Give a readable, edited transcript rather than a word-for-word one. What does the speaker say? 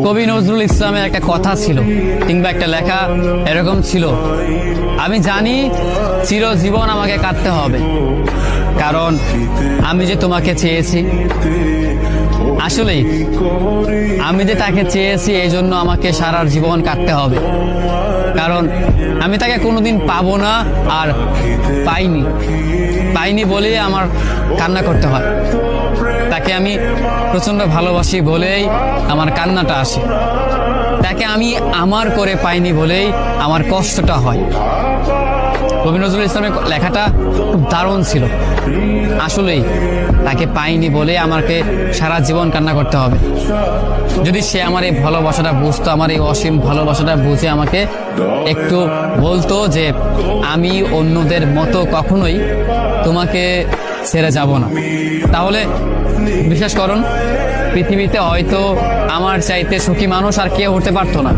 কবি নজরুল ইসলামের একটা কথা ছিল কিংবা একটা লেখা এরকম ছিল, আমি জানি চিরজীবন আমাকে কাঁদতে হবে, কারণ আমি যে তোমাকে চেয়েছি। আসলেই আমি যে তাকে চেয়েছি এই জন্য আমাকে সারা জীবন কাটতে হবে, কারণ আমি তাকে কোনোদিন পাবো না, আর পাইনি বলেই আমার কান্না করতে হয়। তাকে আমি প্রচন্ড ভালোবাসি বলেই আমার কান্নাটা আসে, তাকে আমি আমার করে পাইনি বলেই আমার কষ্টটা হয়। কবি নজরুল ইসলামের লেখাটা খুব দারুণ ছিল। আসলেই তাকে পাইনি বলে আমাকে সারা জীবন কান্না করতে হবে। যদি সে আমার এই ভালোবাসাটা বুঝতো, আমার এই অসীম ভালোবাসাটা বুঝে আমাকে একটু বলতো যে আমি অন্যদের মতো কখনোই তোমাকে ছেড়ে যাব না, তাহলে বিশ্বাস করুন পৃথিবীতে হয়তো আমার চাইতে সুখী মানুষ আর কেউ হতে পারতো না।